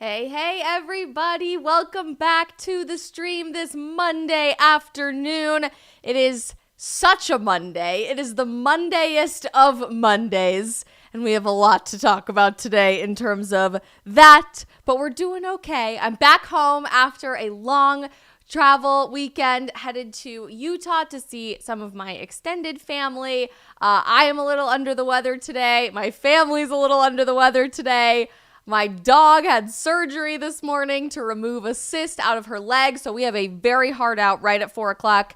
Hey, everybody. Welcome back to the stream this Monday afternoon. It is such a Monday. It is the Mondayest of Mondays. And we have a lot to talk about today in terms of that. But we're doing okay. I'm back home after a long travel weekend, headed to Utah to see some of my extended family. I am a little under the weather today. My family's a little under the weather today. My dog had surgery this morning to remove a cyst out of her leg, so we have a very hard out right at 4 o'clock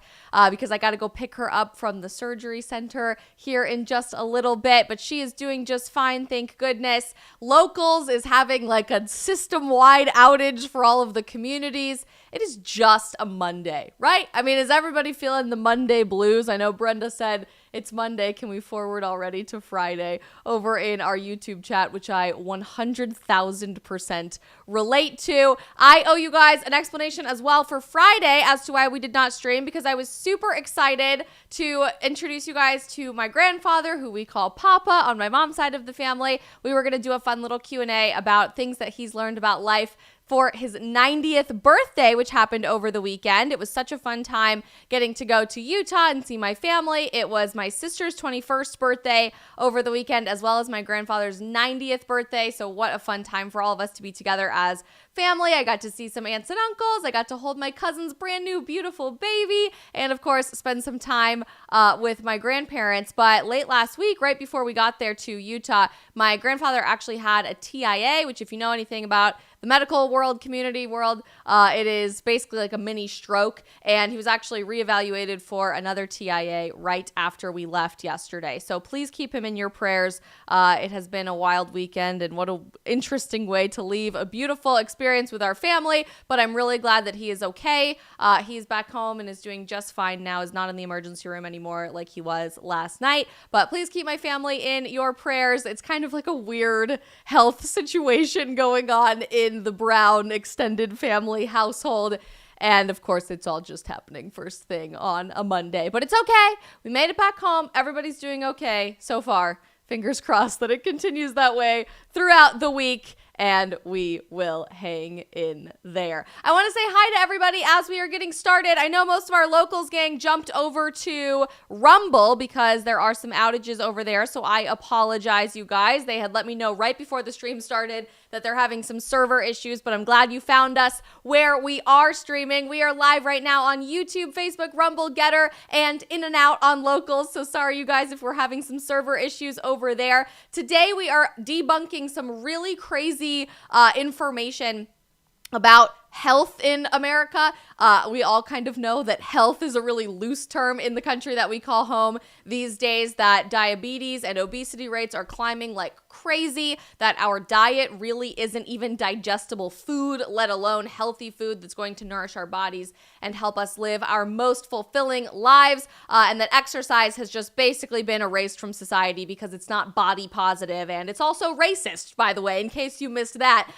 because I got to go pick her up from the surgery center here in just a little bit, but she is doing just fine, thank goodness. Locals is having like a system-wide outage for all of the communities. It is just a Monday, right? I mean, is everybody feeling the Monday blues? I know Brenda said it's Monday. Can we forward already to Friday over in our YouTube chat, which I 100,000% relate to. I owe you guys an explanation as well for Friday as to why we did not stream, because I was super excited to introduce you guys to my grandfather, who we call Papa on my mom's side of the family. We were going to do a fun little Q&A about things that he's learned about life for his 90th birthday, which happened over the weekend. It was such a fun time getting to go to Utah and see my family. It was my sister's 21st birthday over the weekend, as well as my grandfather's 90th birthday. So what a fun time for all of us to be together as family. I got to see some aunts and uncles. I got to hold my cousin's brand new beautiful baby, and of course spend some time with my grandparents. But late last week, right before we got there to Utah, my grandfather actually had a TIA, which if you know anything about the medical world, community world, it is basically like a mini stroke, and he was actually reevaluated for another TIA right after we left yesterday. So please keep him in your prayers. It has been a wild weekend, and what an interesting way to leave a beautiful experience with our family, but I'm really glad that he is okay. He's back home and is doing just fine now, is not in the emergency room anymore like he was last night, but please keep my family in your prayers. It's kind of like a weird health situation going on in the Brown extended family household. And of course, it's all just happening first thing on a Monday, but it's okay. We made it back home. Everybody's doing okay so far. Fingers crossed that it continues that way throughout the week, and we will hang in there. I want to say hi to everybody as we are getting started. I know most of our locals gang jumped over to Rumble because there are some outages over there, so I apologize, you guys. They had let me know right before the stream started that they're having some server issues, but I'm glad you found us where we are streaming. We are live right now on YouTube, Facebook, Rumble, Getter, and In and Out on locals. So sorry, you guys, if we're having some server issues over there. Today, we are debunking some really crazy information about health in America. We all kind of know that health is a really loose term in the country that we call home these days, that diabetes and obesity rates are climbing like crazy, that our diet really isn't even digestible food, let alone healthy food that's going to nourish our bodies and help us live our most fulfilling lives, and that exercise has just basically been erased from society because it's not body positive, and it's also racist, by the way, in case you missed that.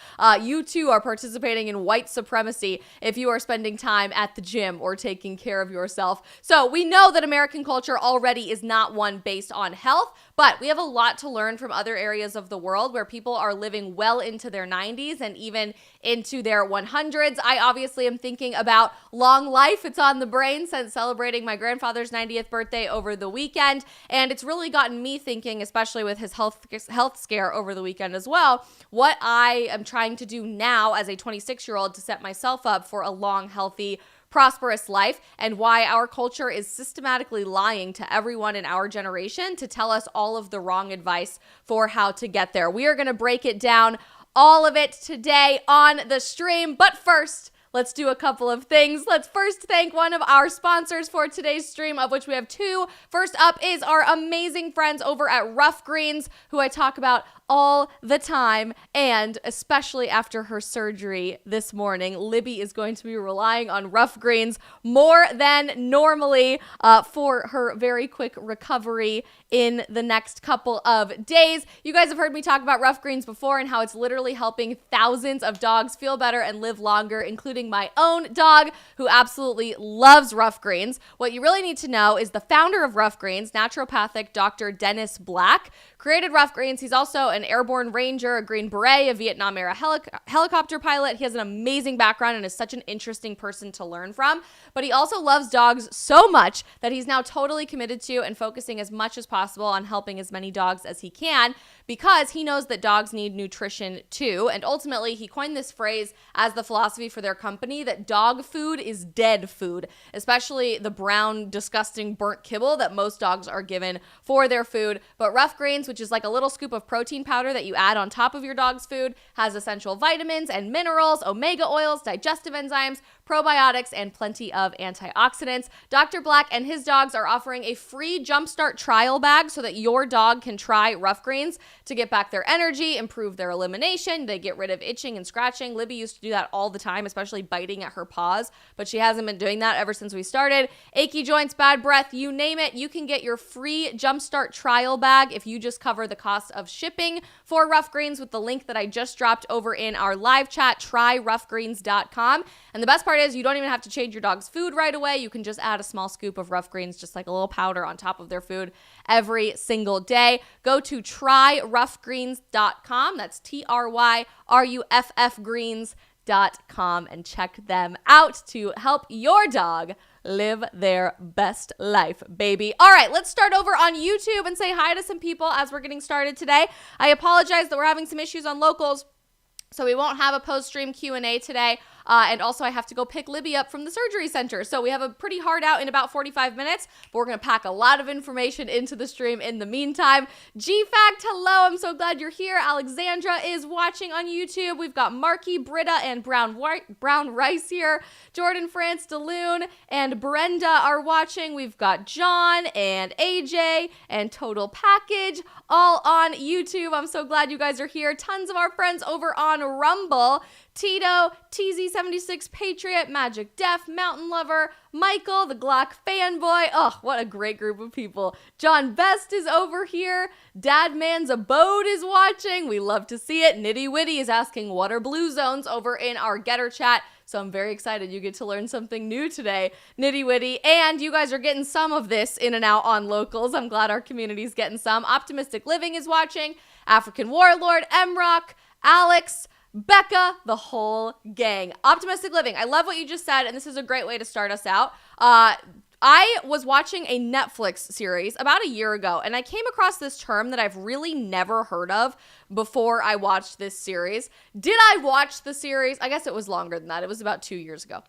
You too are participating in white supremacy if you are spending time at the gym or taking care of yourself. So we know that American culture already is not one based on health, but we have a lot to learn from other areas of the world where people are living well into their 90s and even into their 100s. I obviously am thinking about long life. It's on the brain since celebrating my grandfather's 90th birthday over the weekend, and it's really gotten me thinking, especially with his health scare over the weekend as well, what I am trying to do now as a 26-year-old to set myself up for a long, healthy, prosperous life, and why our culture is systematically lying to everyone in our generation to tell us all of the wrong advice for how to get there. We are going to break it down, all of it, today on the stream. But first, let's do a couple of things. Let's first thank one of our sponsors for today's stream, of which we have two. First up is our amazing friends over at Ruff Greens, who I talk about all the time, and especially after her surgery this morning. Libby is going to be relying on Ruff Greens more than normally for her very quick recovery in the next couple of days. You guys have heard me talk about Ruff Greens before and how it's literally helping thousands of dogs feel better and live longer, including my own dog, who absolutely loves Ruff Greens. What you really need to know is the founder of Ruff Greens, naturopathic Dr. Dennis Black, created Ruff Greens. He's also an airborne ranger, a Green Beret, a Vietnam era helicopter pilot. He has an amazing background and is such an interesting person to learn from. But he also loves dogs so much that he's now totally committed to and focusing as much as possible on helping as many dogs as he can, because he knows that dogs need nutrition too. And ultimately, he coined this phrase as the philosophy for their company, that dog food is dead food, especially the brown, disgusting, burnt kibble that most dogs are given for their food. But Ruff Greens, which is like a little scoop of protein powder that you add on top of your dog's food, has essential vitamins and minerals, omega oils, digestive enzymes, probiotics, and plenty of antioxidants. Dr. Black and his dogs are offering a free Jumpstart trial bag so that your dog can try Ruff Greens to get back their energy, improve their elimination. They get rid of itching and scratching. Libby used to do that all the time, especially biting at her paws, but she hasn't been doing that ever since we started. Achy joints, bad breath, you name it. You can get your free Jumpstart trial bag if you just cover the cost of shipping for Ruff Greens with the link that I just dropped over in our live chat, tryruffgreens.com. And the best part is you don't even have to change your dog's food right away. You can just add a small scoop of Ruff Greens, just like a little powder on top of their food every single day. Go to tryruffgreens.com. That's TRYRUFF greens.com and check them out to help your dog live their best life, baby. All right, let's start over on YouTube and say hi to some people as we're getting started today. I apologize that we're having some issues on locals, so we won't have a post-stream Q&A today. And also I have to go pick Libby up from the surgery center. So we have a pretty hard out in about 45 minutes, but we're going to pack a lot of information into the stream in the meantime. G-Fact, hello. I'm so glad you're here. Alexandra is watching on YouTube. We've got Marky, Britta, and Brown Rice here. Jordan, France, DeLune, and Brenda are watching. We've got John and AJ and Total Package all on YouTube. I'm so glad you guys are here. Tons of our friends over on Rumble. Tito, TZ76 Patriot, Magic Def, Mountain Lover, Michael, the Glock fanboy. Oh, what a great group of people. John Best is over here. Dadman's Abode is watching. We love to see it. Nitty Witty is asking what are blue zones over in our Getter chat. So I'm very excited you get to learn something new today, Nitty Witty. And you guys are getting some of this in and out on locals. I'm glad our community's getting some. Optimistic Living is watching. African Warlord, M-Rock, Alex, Becca, the whole gang. Optimistic Living. I love what you just said, and this is a great way to start us out. I was watching a Netflix series about a year ago, and I came across this term that I've really never heard of before I watched this series. Did I watch the series? I guess it was longer than that. It was about 2 years ago.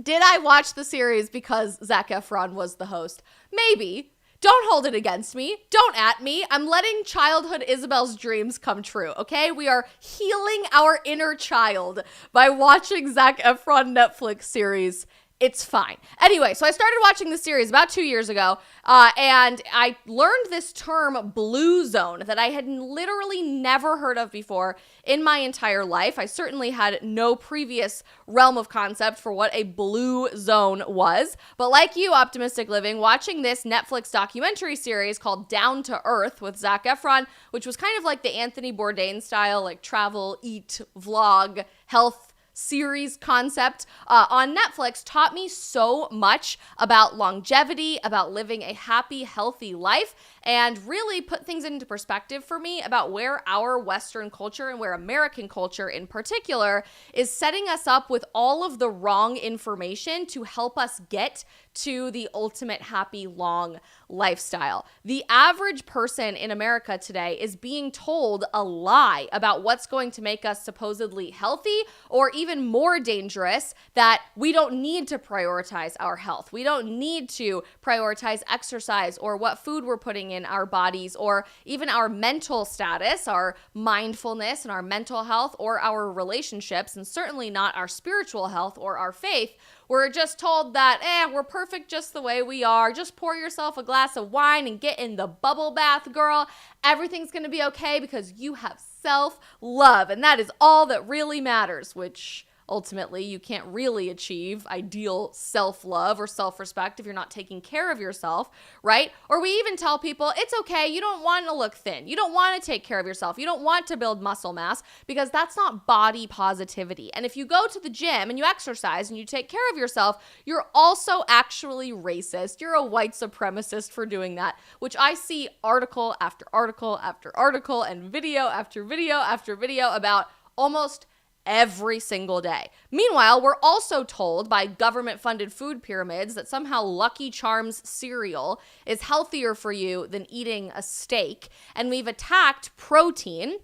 Did I watch the series because Zac Efron was the host? Maybe. Don't hold it against me. Don't at me. I'm letting childhood Isabel's dreams come true, okay? We are healing our inner child by watching Zac Efron Netflix series. It's fine. Anyway, so I started watching the series about 2 years ago, and I learned this term blue zone that I had literally never heard of before in my entire life. I certainly had no previous realm of concept for what a blue zone was. But like you, Optimistic Living, watching this Netflix documentary series called Down to Earth with Zac Efron, which was kind of like the Anthony Bourdain style, like travel, eat, vlog, health series concept on Netflix, taught me so much about longevity, about living a happy, healthy life, and really put things into perspective for me about where our Western culture and where American culture in particular is setting us up with all of the wrong information to help us get to the ultimate happy, long lifestyle. The average person in America today is being told a lie about what's going to make us supposedly healthy, or even more dangerous, that we don't need to prioritize our health. We don't need to prioritize exercise or what food we're putting in our bodies, or even our mental status, our mindfulness and our mental health, or our relationships, and certainly not our spiritual health or our faith. We're just told that, we're perfect just the way we are. Just pour yourself a glass of wine and get in the bubble bath, girl. Everything's going to be okay because you have self-love. And that is all that really matters, which ultimately you can't really achieve ideal self-love or self-respect if you're not taking care of yourself, right? Or we even tell people it's okay, you don't want to look thin, you don't want to take care of yourself, you don't want to build muscle mass, because that's not body positivity. And if you go to the gym and you exercise and you take care of yourself, you're also actually racist. You're a white supremacist for doing that, which I see article after article after article and video after video after video about almost every single day. Meanwhile, we're also told by government-funded food pyramids that somehow Lucky Charms cereal is healthier for you than eating a steak, and we've attacked protein,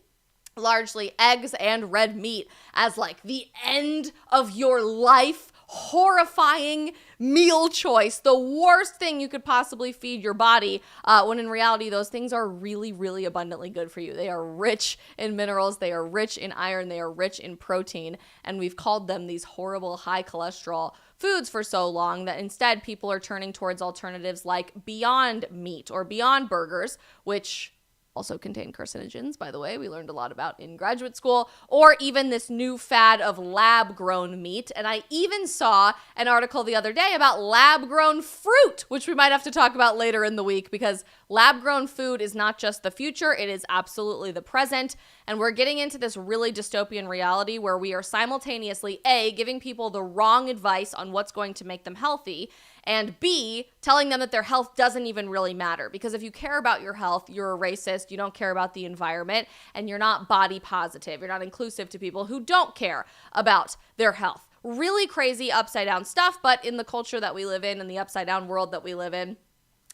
largely eggs and red meat, as like the end of your life, horrifying meal choice, the worst thing you could possibly feed your body, when in reality those things are really, really abundantly good for you. They are rich in minerals, they are rich in iron, they are rich in protein, and we've called them these horrible high cholesterol foods for so long that instead people are turning towards alternatives like Beyond Meat or Beyond Burgers, which also contain carcinogens, by the way, we learned a lot about in graduate school, or even this new fad of lab-grown meat. And I even saw an article the other day about lab-grown fruit, which we might have to talk about later in the week, because lab-grown food is not just the future, it is absolutely the present. And we're getting into this really dystopian reality where we are simultaneously, A, giving people the wrong advice on what's going to make them healthy, and B, telling them that their health doesn't even really matter. Because if you care about your health, you're a racist, you don't care about the environment, and you're not body positive. You're not inclusive to people who don't care about their health. Really crazy upside down stuff, but in the culture that we live in the upside down world that we live in,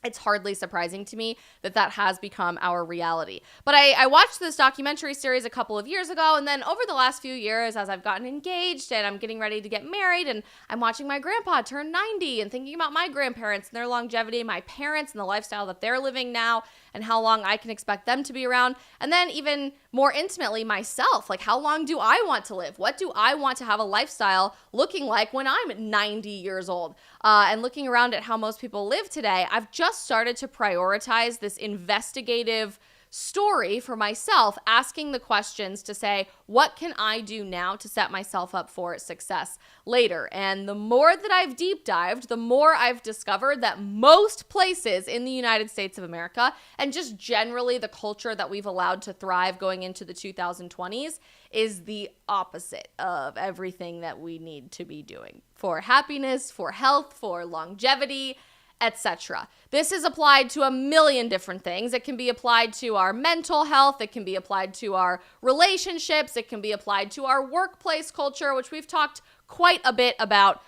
it's hardly surprising to me that that has become our reality. But I watched this documentary series a couple of years ago, and then over the last few years, as I've gotten engaged and I'm getting ready to get married, and I'm watching my grandpa turn 90 and thinking about my grandparents and their longevity, my parents and the lifestyle that they're living now, and how long I can expect them to be around. And then even more intimately, myself, like how long do I want to live? What do I want to have a lifestyle looking like when I'm 90 years old? And looking around at how most people live today, I've just started to prioritize this investigative story for myself, asking the questions to say, what can I do now to set myself up for success later? And the more that I've deep dived, the more I've discovered that most places in the United States of America, and just generally the culture that we've allowed to thrive going into the 2020s, is the opposite of everything that we need to be doing for happiness, for health, for longevity, etc. This is applied to a million different things. It can be applied to our mental health. It can be applied to our relationships. It can be applied to our workplace culture, which we've talked quite a bit about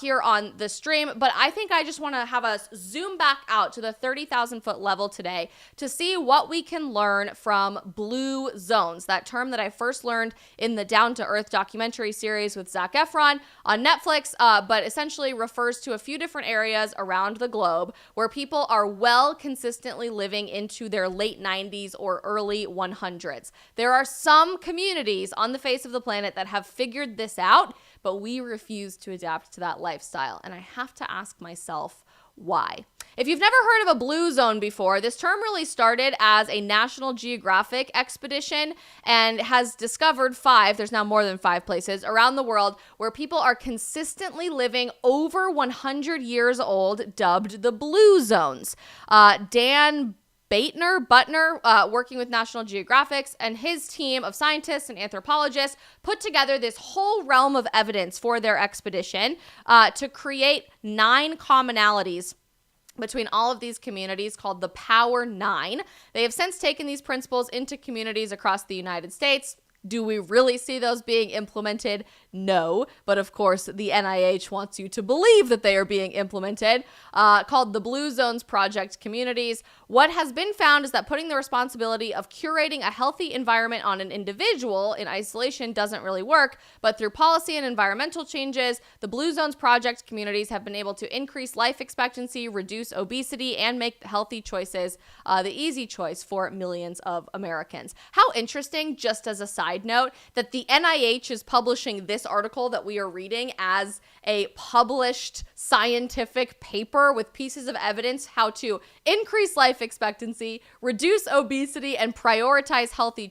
here on the stream. But I think I just want to have us zoom back out to the 30,000 foot level today to see what we can learn from blue zones, that term that I first learned in the Down to Earth documentary series with Zac Efron on Netflix, but essentially refers to a few different areas around the globe where people are well consistently living into their late 90s or early 100s. There are some communities on the face of the planet that have figured this out, but we refuse to adapt to that lifestyle. And I have to ask myself, why? If you've never heard of a blue zone before, this term really started as a National Geographic expedition and has discovered there's now more than 5 places around the world where people are consistently living over 100 years old, dubbed the blue zones. Dan Butner, working with National Geographic, and his team of scientists and anthropologists put together this whole realm of evidence for their expedition to create 9 commonalities between all of these communities called the Power 9. They have since taken these principles into communities across the United States. Do we really see those being implemented? No, but of course the NIH wants you to believe that they are being implemented, called the Blue Zones Project Communities. What has been found is that putting the responsibility of curating a healthy environment on an individual in isolation doesn't really work, but through policy and environmental changes, the Blue Zones Project Communities have been able to increase life expectancy, reduce obesity, and make healthy choices the easy choice for millions of Americans. How interesting, just as a side note, that the NIH is publishing this this article that we are reading as a published scientific paper with pieces of evidence how to increase life expectancy, reduce obesity, and prioritize healthy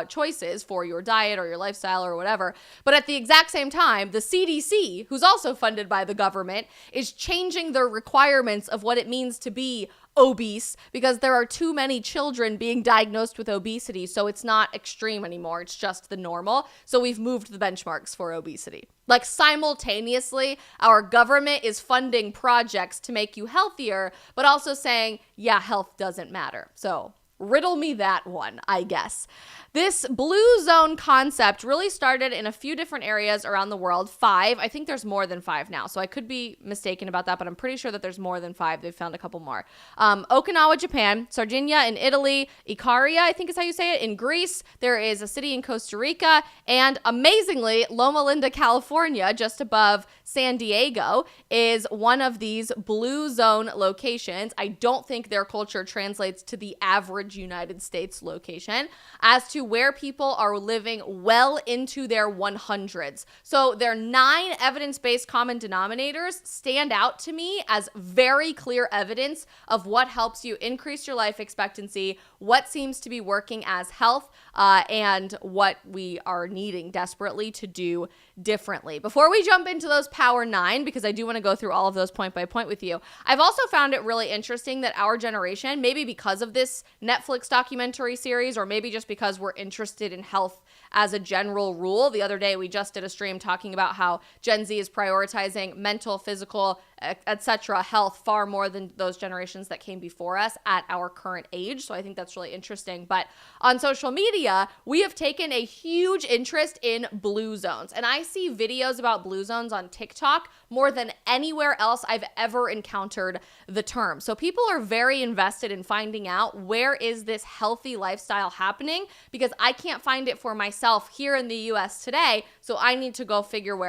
choices for your diet or your lifestyle or whatever. But at the exact same time, the CDC, who's also funded by the government, is changing their requirements of what it means to be obese because there are too many children being diagnosed with obesity. So it's not extreme anymore. It's just the normal. So we've moved the benchmarks for obesity. Like simultaneously, our government is funding projects to make you healthier, but also saying, yeah, health doesn't matter. So riddle me that one, I guess. This blue zone concept really started in a few different areas around the world. 5. I think there's more than 5 now, so I could be mistaken about that, but I'm pretty sure that there's more than 5. They've found a couple more. Okinawa, Japan, Sardinia in Italy, Icaria, I think is how you say it, in Greece. There is a city in Costa Rica, and amazingly, Loma Linda, California, just above San Diego, is one of these blue zone locations. I don't think their culture translates to the average United States location as to where people are living well into their 100s. So their 9 evidence-based common denominators stand out to me as very clear evidence of what helps you increase your life expectancy, what seems to be working as health, and what we are needing desperately to do differently. Before we jump into those Power 9, because I do want to go through all of those point by point with you, I've also found it really interesting that our generation, maybe because of this Netflix documentary series, or maybe just because we're interested in health as a general rule. The other day, we just did a stream talking about how Gen Z is prioritizing mental, physical, etc. health far more than those generations that came before us at our current age. So I think that's really interesting. But on social media, we have taken a huge interest in blue zones. And I see videos about blue zones on TikTok more than anywhere else I've ever encountered the term. So people are very invested in finding out where is this healthy lifestyle happening, because I can't find it for myself here in the US today. So I need to go figure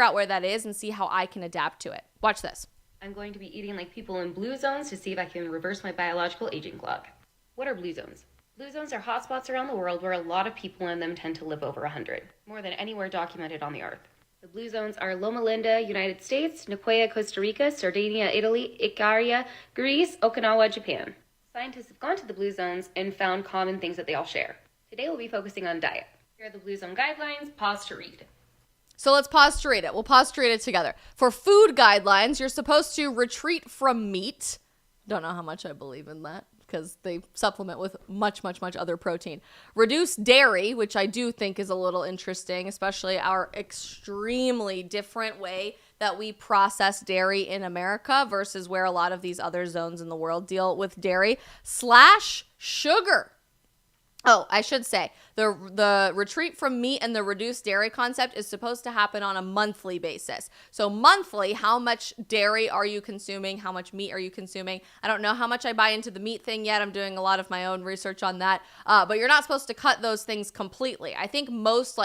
out where that is and see how I can adapt to it. Watch this. I'm going to be eating like people in blue zones to see if I can reverse my biological aging clock. What are blue zones? Blue zones are hotspots around the world where a lot of people in them tend to live over 100, more than anywhere documented on the earth. The blue zones are Loma Linda, United States, Nicoya, Costa Rica, Sardinia, Italy, Icaria, Greece, Okinawa, Japan. Scientists have gone to the blue zones and found common things that they all share. Today we'll be focusing on diet. Here are the blue zone guidelines. Pause to read. So let's pause to read it. We'll pause to read it together. For food guidelines, you're supposed to retreat from meat. Don't know how much I believe in that because they supplement with much, much, much other protein. Reduce dairy, which I do think is a little interesting, especially our extremely different way that we process dairy in America versus where a lot of these other zones in the world deal with dairy. Slash sugar. Oh, I should say, the retreat from meat and the reduced dairy concept is supposed to happen on a monthly basis. So monthly, how much dairy are you consuming? How much meat are you consuming? I don't know how much I buy into the meat thing yet. I'm doing a lot of my own research on that. But you're not supposed to cut those things completely. I think most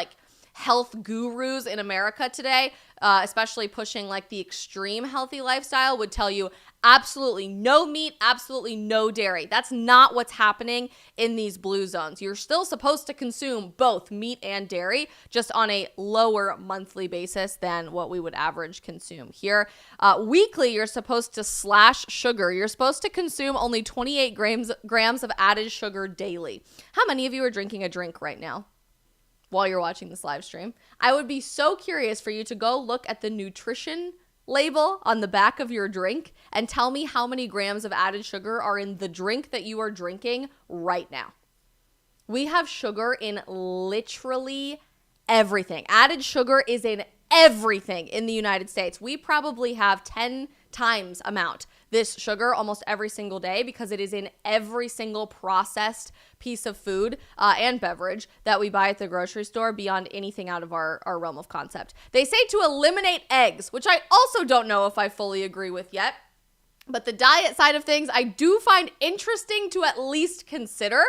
health gurus in America today, especially pushing the extreme healthy lifestyle, would tell you absolutely no meat, absolutely no dairy. That's not what's happening in these blue zones. You're still supposed to consume both meat and dairy, just on a lower monthly basis than what we would average consume here. Weekly, you're supposed to slash sugar. You're supposed to consume only 28 grams of added sugar daily. How many of you are drinking a drink right now while you're watching this live stream? I would be so curious for you to go look at the nutrition label on the back of your drink and tell me how many grams of added sugar are in the drink that you are drinking right now. We have sugar in literally everything. Added sugar is in everything in the United States. We probably have 10 times amount this sugar almost every single day because it is in every single processed piece of food and beverage that we buy at the grocery store beyond anything out of our realm of concept. They say to eliminate eggs, which I also don't know if I fully agree with yet. But the diet side of things, I do find interesting to at least consider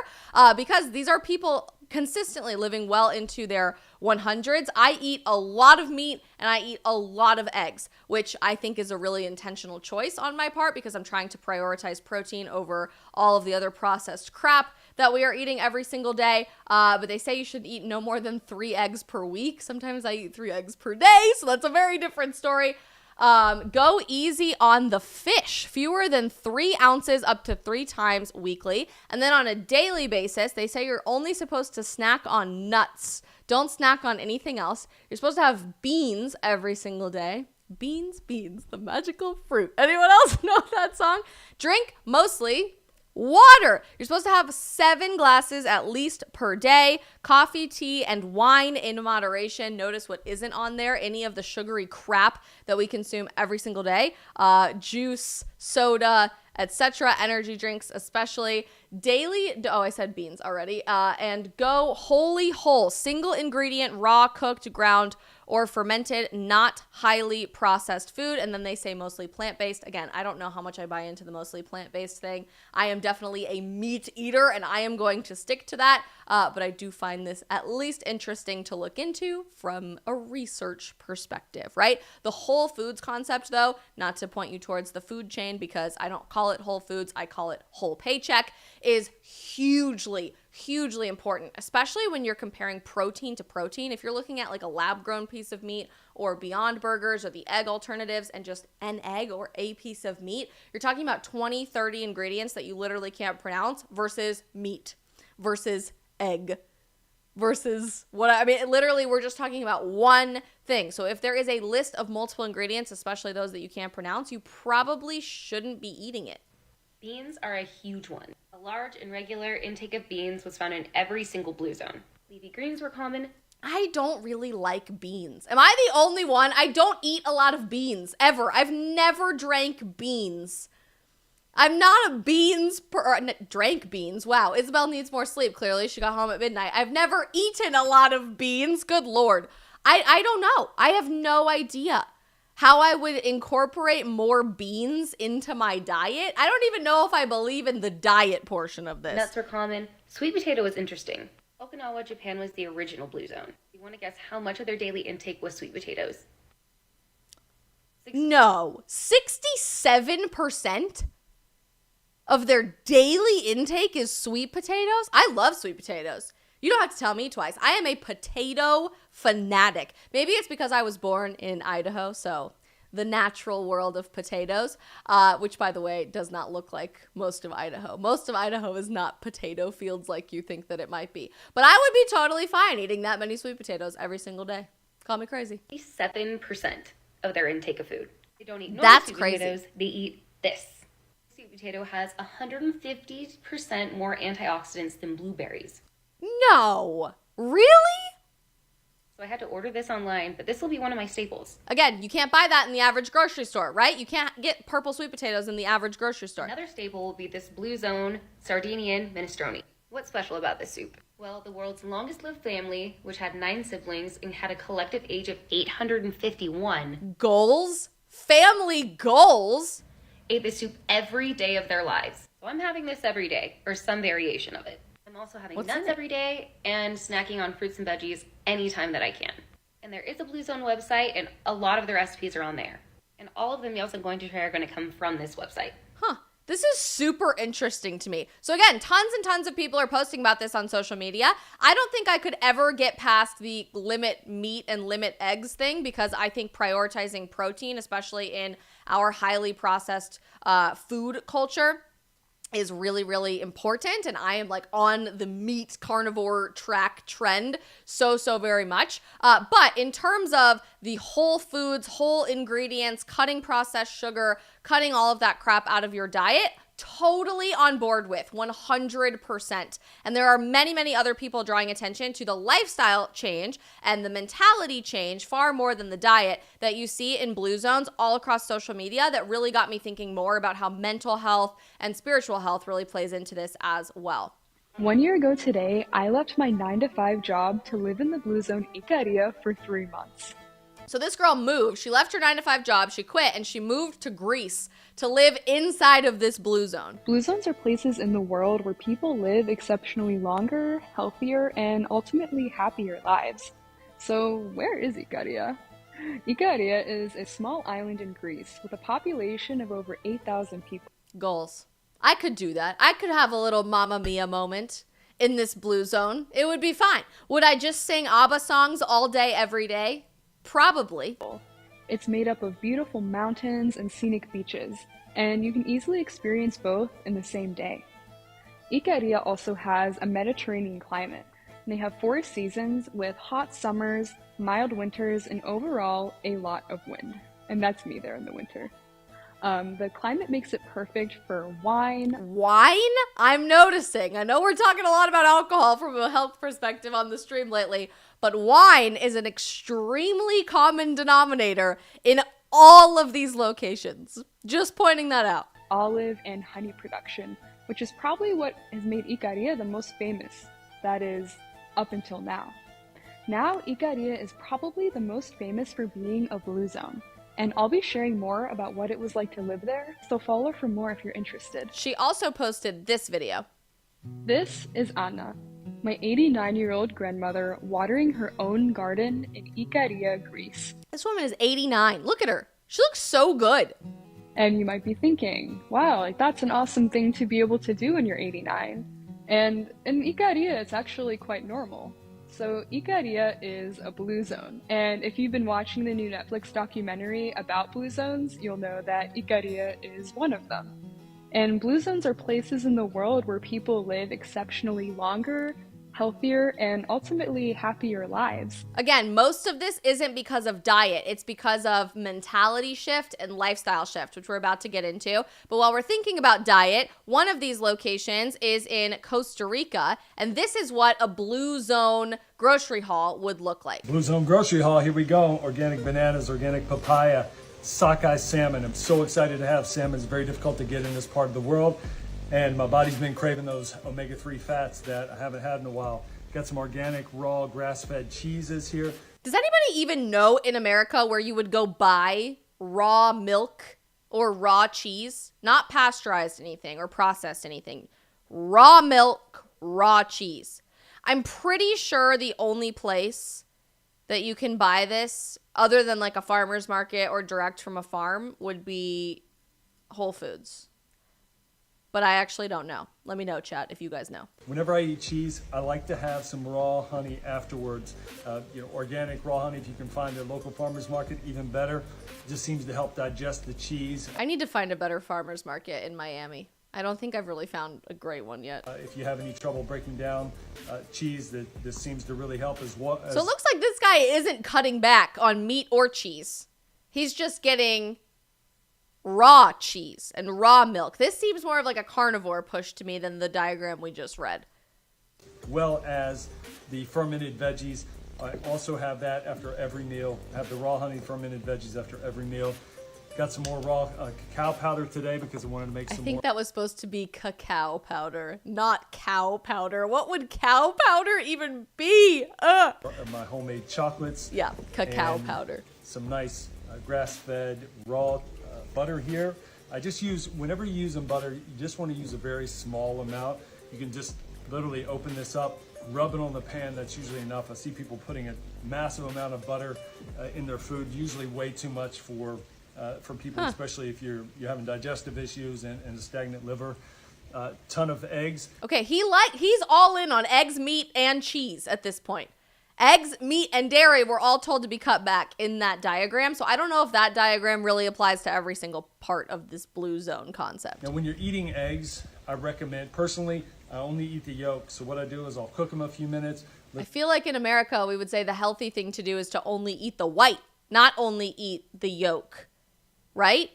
because these are people consistently living well into their 100s. I eat a lot of meat and I eat a lot of eggs, which I think is a really intentional choice on my part because I'm trying to prioritize protein over all of the other processed crap that we are eating every single day. But they say you should eat no more than 3 eggs per week. Sometimes I eat 3 eggs per day, so that's a very different story. Go easy on the fish, fewer than 3 ounces up to 3 times weekly. And then on a daily basis, they say you're only supposed to snack on nuts. Don't snack on anything else. You're supposed to have beans every single day. Beans, the magical fruit. Anyone else know that song? Drink mostly water. You're supposed to have 7 glasses at least per day. Coffee, tea, and wine in moderation. Notice what isn't on there. Any of the sugary crap that we consume every single day. Juice, soda, etc. Energy drinks especially. Daily, I said beans already. And go wholly whole. Single ingredient, raw, cooked, ground, or fermented, not highly processed food. And then they say mostly plant-based. Again, I don't know how much I buy into the mostly plant-based thing. I am definitely a meat eater and I am going to stick to that. But I do find this at least interesting to look into from a research perspective, right? The whole foods concept though, not to point you towards the food chain because I don't call it whole foods, I call it whole paycheck, is hugely important, especially when you're comparing protein to protein. If you're looking at like a lab-grown piece of meat or Beyond Burgers or the egg alternatives and just an egg or a piece of meat, you're talking about 20, 30 ingredients that you literally can't pronounce versus meat, versus egg, versus literally we're just talking about one thing. So if there is a list of multiple ingredients, especially those that you can't pronounce, you probably shouldn't be eating it. Beans are a huge one. A large and regular intake of beans was found in every single blue zone. Leafy greens were common. I don't really like beans. Am I the only one? I don't eat a lot of beans, ever. I've never drank beans. I'm not a drank beans. Wow, Isabel needs more sleep, clearly. She got home at midnight. I've never eaten a lot of beans. Good Lord. I don't know. I have no idea how I would incorporate more beans into my diet. I don't even know if I believe in the diet portion of this. Nuts were common. Sweet potato was interesting. Okinawa, Japan was the original blue zone. You want to guess how much of their daily intake was sweet potatoes? No, 67% of their daily intake is sweet potatoes? I love sweet potatoes. You don't have to tell me twice. I am a potato fanatic. Maybe it's because I was born in Idaho, so the natural world of potatoes, which, by the way, does not look like most of Idaho. Most of Idaho is not potato fields like you think that it might be. But I would be totally fine eating that many sweet potatoes every single day. Call me crazy. 7% of their intake of food. They don't eat normal sweet potatoes. They eat this. Sweet potato has 150% more antioxidants than blueberries. No. Really? So I had to order this online, but this will be one of my staples. Again, you can't buy that in the average grocery store, right? You can't get purple sweet potatoes in the average grocery store. Another staple will be this Blue Zone Sardinian minestrone. What's special about this soup? Well, the world's longest lived family, which had 9 siblings and had a collective age of 851. Goals? Family goals? Ate this soup every day of their lives. So I'm having this every day, or some variation of it. I'm also having nuts every day and snacking on fruits and veggies anytime that I can. And there is a Blue Zone website, and a lot of the recipes are on there. And all of the meals I'm going to try are going to come from this website. Huh. This is super interesting to me. So again, tons and tons of people are posting about this on social media. I don't think I could ever get past the limit meat and limit eggs thing because I think prioritizing protein, especially in our highly processed food culture, is really, really important. And I am like on the meat carnivore track trend so very much. But in terms of the whole foods, whole ingredients, cutting processed sugar, cutting all of that crap out of your diet, totally on board with 100%. And there are many other people drawing attention to the lifestyle change and the mentality change far more than the diet that you see in blue zones all across social media that really got me thinking more about how mental health and spiritual health really plays into this as well. 1 year ago today, I left my 9-to-5 job to live in the blue zone Icaria for 3 months. So this girl moved. She left her 9-to-5 job, she quit, and she moved to Greece to live inside of this blue zone. Blue zones are places in the world where people live exceptionally longer, healthier, and ultimately happier lives. So where is Ikaria? Ikaria is a small island in Greece with a population of over 8,000 people. Goals. I could do that. I could have a little Mamma Mia moment in this blue zone. It would be fine. Would I just sing ABBA songs all day, every day? Probably. It's made up of beautiful mountains and scenic beaches, and you can easily experience both in the same day. Ikaria also has a Mediterranean climate, and they have 4 seasons with hot summers, mild winters, and overall a lot of wind. And that's me there in the winter. The climate makes it perfect for wine. Wine? I'm noticing. I know we're talking a lot about alcohol from a health perspective on the stream lately, but wine is an extremely common denominator in all of these locations. Just pointing that out. Olive and honey production, which is probably what has made Ikaria the most famous. That is, up until now. Now, Ikaria is probably the most famous for being a blue zone. And I'll be sharing more about what it was like to live there, so follow for more if you're interested. She also posted this video. This is Anna, my 89-year-old grandmother watering her own garden in Ikaria, Greece. This woman is 89. Look at her. She looks so good. And you might be thinking, wow, like that's an awesome thing to be able to do when you're 89. And in Ikaria, it's actually quite normal. So Ikaria is a blue zone, and if you've been watching the new Netflix documentary about blue zones, you'll know that Ikaria is one of them. And blue zones are places in the world where people live exceptionally longer, healthier, and ultimately happier lives. Again, most of this isn't because of diet. It's because of mentality shift and lifestyle shift, which we're about to get into. But while we're thinking about diet, one of these locations is in Costa Rica, and this is what a blue zone grocery haul would look like. Blue Zone Grocery Haul, here we go. Organic bananas, organic papaya, sockeye salmon. I'm so excited to have salmon. It's very difficult to get in this part of the world. And my body's been craving those omega-3 fats that I haven't had in a while. Got some organic, raw, grass-fed cheeses here. Does anybody even know in America where you would go buy raw milk or raw cheese? Not pasteurized anything or processed anything. Raw milk, raw cheese. I'm pretty sure the only place that you can buy this, other than like a farmer's market or direct from a farm, would be Whole Foods. But I actually don't know. Let me know, chat, if you guys know. Whenever I eat cheese, I like to have some raw honey afterwards. Organic raw honey, if you can find a local farmer's market, even better. It just seems to help digest the cheese. I need to find a better farmer's market in Miami. I don't think I've really found a great one yet. If you have any trouble breaking down cheese, this seems to really help as well. So it looks like this guy isn't cutting back on meat or cheese. He's just getting raw cheese and raw milk. This seems more of like a carnivore push to me than the diagram we just read. Well as the fermented veggies. I also have that after every meal. I have the raw honey fermented veggies after every meal. Got some more raw cacao powder today because I wanted to make some more. I think that was supposed to be cacao powder, not cow powder. What would cow powder even be? My homemade chocolates. Yeah, cacao powder. Some nice grass-fed raw butter here. I just use, whenever you use butter, you just want to use a very small amount. You can just literally open this up, rub it on the pan. That's usually enough. I see people putting a massive amount of butter in their food, usually way too much for people, especially if you're having digestive issues and a stagnant liver. Ton of eggs. Okay, he's all in on eggs, meat, and cheese at this point. Eggs, meat, and dairy were all told to be cut back in that diagram. So I don't know if that diagram really applies to every single part of this blue zone concept. Now, when you're eating eggs, I recommend, personally, I only eat the yolk. So what I do is I'll cook them a few minutes. I feel like in America, we would say the healthy thing to do is to only eat the white, not only eat the yolk, right?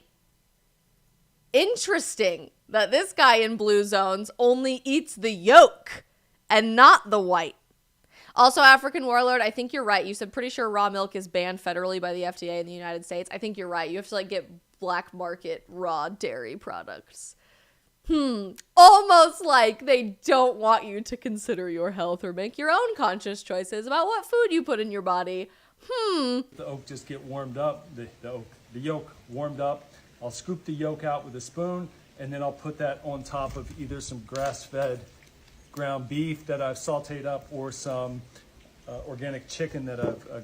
Interesting that this guy in blue zones only eats the yolk and not the white. Also, African Warlord, I think you're right. You said pretty sure raw milk is banned federally by the FDA in the United States. I think you're right. You have to like get black market raw dairy products. Almost like they don't want you to consider your health or make your own conscious choices about what food you put in your body. The oat just get warmed up, the yolk warmed up. I'll scoop the yolk out with a spoon, and then I'll put that on top of either some grass-fed ground beef that I've sauteed up, or some organic chicken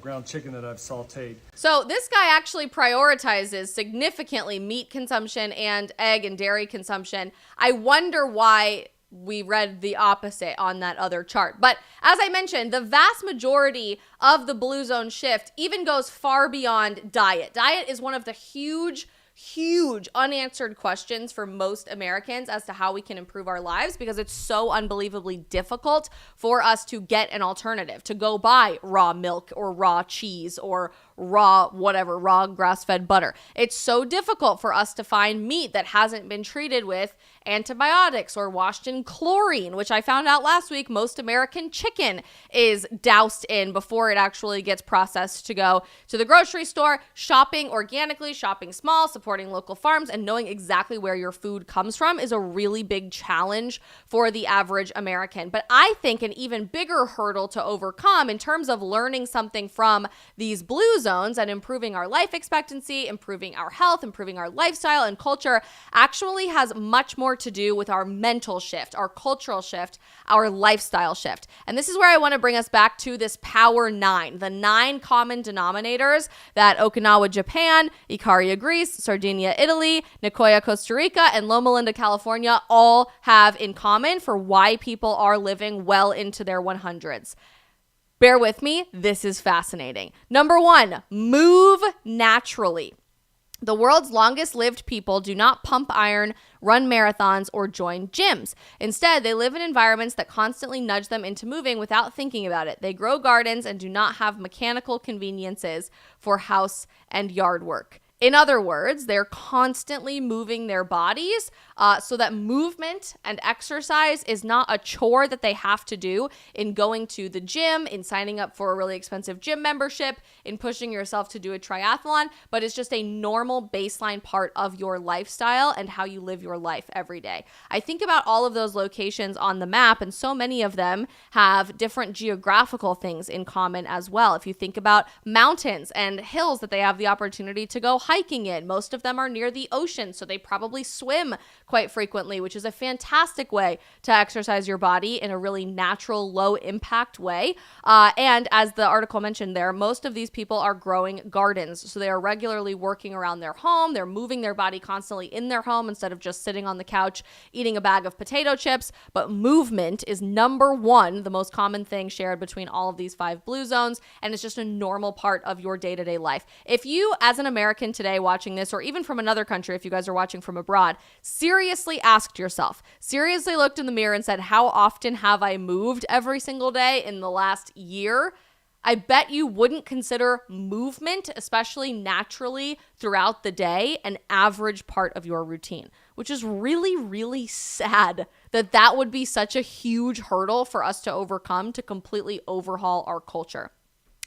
ground chicken that I've sauteed. So this guy actually prioritizes significantly meat consumption and egg and dairy consumption. I wonder why we read the opposite on that other chart. But as I mentioned, the vast majority of the blue zone shift even goes far beyond diet. Diet is one of the huge unanswered questions for most Americans as to how we can improve our lives, because it's so unbelievably difficult for us to get an alternative, to go buy raw milk or raw cheese or raw grass-fed butter. It's so difficult for us to find meat that hasn't been treated with antibiotics or washed in chlorine, which I found out last week most American chicken is doused in before it actually gets processed to go to the grocery store. Shopping organically, shopping small, supporting local farms, and knowing exactly where your food comes from is a really big challenge for the average American. But I think an even bigger hurdle to overcome in terms of learning something from these blue zones and improving our life expectancy, improving our health, improving our lifestyle and culture actually has much more to do with our mental shift, our cultural shift, our lifestyle shift. And this is where I want to bring us back to this Power 9, the 9 common denominators that Okinawa, Japan, Ikaria, Greece, Sardinia, Italy, Nicoya, Costa Rica, and Loma Linda, California all have in common for why people are living well into their 100s. Bear with me, this is fascinating. Number 1, move naturally. The world's longest lived people do not pump iron, run marathons, or join gyms. Instead, they live in environments that constantly nudge them into moving without thinking about it. They grow gardens and do not have mechanical conveniences for house and yard work. In other words, they're constantly moving their bodies so that movement and exercise is not a chore that they have to do in going to the gym, in signing up for a really expensive gym membership, in pushing yourself to do a triathlon, but it's just a normal baseline part of your lifestyle and how you live your life every day. I think about all of those locations on the map, and so many of them have different geographical things in common as well. If you think about mountains and hills that they have the opportunity to go hiking in, most of them are near the ocean, so they probably swim quite frequently, which is a fantastic way to exercise your body in a really natural, low impact way. And as the article mentioned there, most of these people are growing gardens, so they are regularly working around their home. They're moving their body constantly in their home instead of just sitting on the couch eating a bag of potato chips. But movement is number 1, the most common thing shared between all of these 5 blue zones, and it's just a normal part of your day-to-day life. If you, as an American today watching this, or even from another country, if you guys are watching from abroad, seriously asked yourself, seriously looked in the mirror and said, how often have I moved every single day in the last year? I bet you wouldn't consider movement, especially naturally throughout the day, an average part of your routine, which is really, really sad that that would be such a huge hurdle for us to overcome to completely overhaul our culture.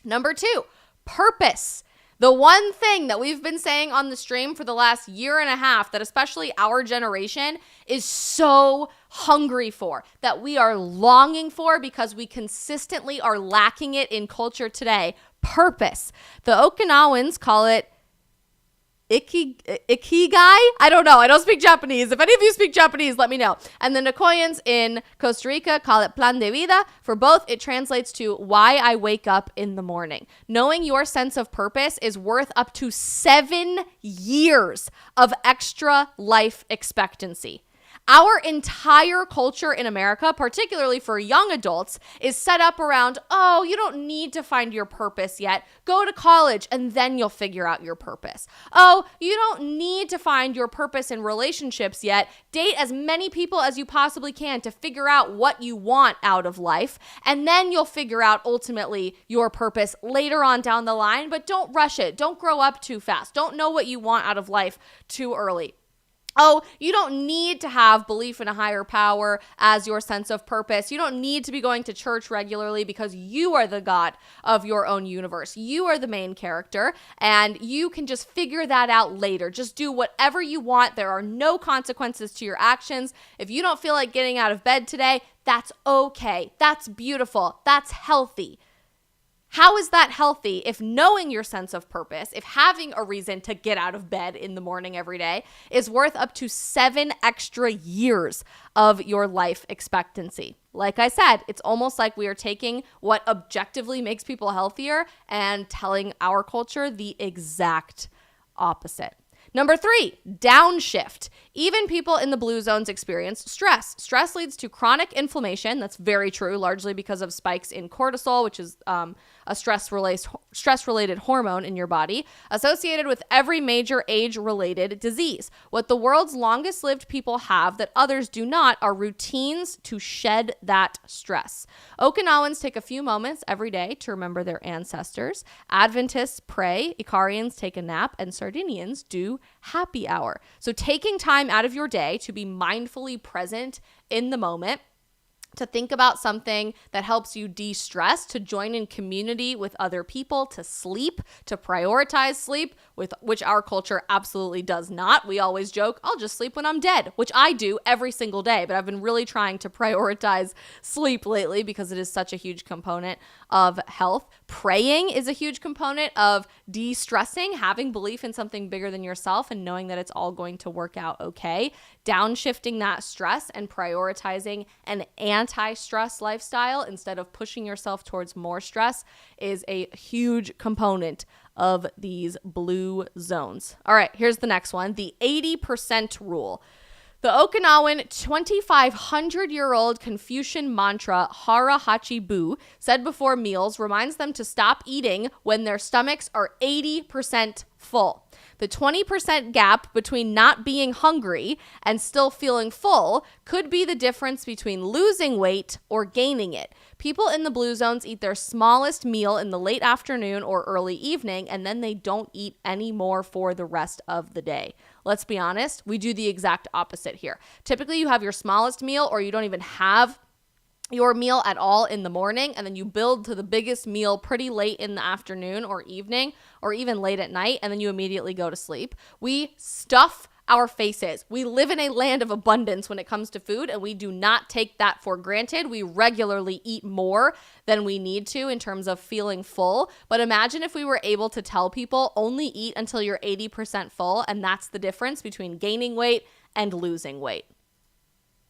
Number 2, purpose. The one thing that we've been saying on the stream for the last year and a half that especially our generation is so hungry for, that we are longing for because we consistently are lacking it in culture today, purpose. The Okinawans call it ikigai? I don't know. I don't speak Japanese. If any of you speak Japanese, let me know. And the Nicoyans in Costa Rica call it plan de vida. For both, it translates to why I wake up in the morning. Knowing your sense of purpose is worth up to 7 years of extra life expectancy. Our entire culture in America, particularly for young adults, is set up around, oh, you don't need to find your purpose yet. Go to college and then you'll figure out your purpose. Oh, you don't need to find your purpose in relationships yet. Date as many people as you possibly can to figure out what you want out of life. And then you'll figure out ultimately your purpose later on down the line, but don't rush it. Don't grow up too fast. Don't know what you want out of life too early. Oh, you don't need to have belief in a higher power as your sense of purpose. You don't need to be going to church regularly because you are the God of your own universe. You are the main character, and you can just figure that out later. Just do whatever you want. There are no consequences to your actions. If you don't feel like getting out of bed today, that's okay. That's beautiful. That's healthy. How is that healthy if knowing your sense of purpose, if having a reason to get out of bed in the morning every day is worth up to 7 extra years of your life expectancy? Like I said, it's almost like we are taking what objectively makes people healthier and telling our culture the exact opposite. Number 3, downshift. Even people in the blue zones experience stress. Stress leads to chronic inflammation. That's very true, largely because of spikes in cortisol, which is a stress-related hormone in your body, associated with every major age-related disease. What the world's longest-lived people have that others do not are routines to shed that stress. Okinawans take a few moments every day to remember their ancestors. Adventists pray, Icarians take a nap, and Sardinians do happy hour. So taking time out of your day to be mindfully present in the moment, to think about something that helps you de-stress, to join in community with other people, to sleep, to prioritize sleep, with which our culture absolutely does not. We always joke, I'll just sleep when I'm dead, which I do every single day, but I've been really trying to prioritize sleep lately because it is such a huge component of health. Praying is a huge component of de-stressing, having belief in something bigger than yourself and knowing that it's all going to work out okay. Downshifting that stress and prioritizing an anti-stress lifestyle instead of pushing yourself towards more stress is a huge component of these blue zones. All right, here's the next one, the 80% rule. The Okinawan 2,500-year-old Confucian mantra, Hara Hachi Bu, said before meals, reminds them to stop eating when their stomachs are 80% full. The 20% gap between not being hungry and still feeling full could be the difference between losing weight or gaining it. People in the blue zones eat their smallest meal in the late afternoon or early evening, and then they don't eat any more for the rest of the day. Let's be honest, we do the exact opposite here. Typically, you have your smallest meal or you don't even have your meal at all in the morning, and then you build to the biggest meal pretty late in the afternoon or evening or even late at night, and then you immediately go to sleep. We stuff our faces. We live in a land of abundance when it comes to food, and we do not take that for granted. We regularly eat more than we need to in terms of feeling full. But imagine if we were able to tell people only eat until you're 80% full, and that's the difference between gaining weight and losing weight.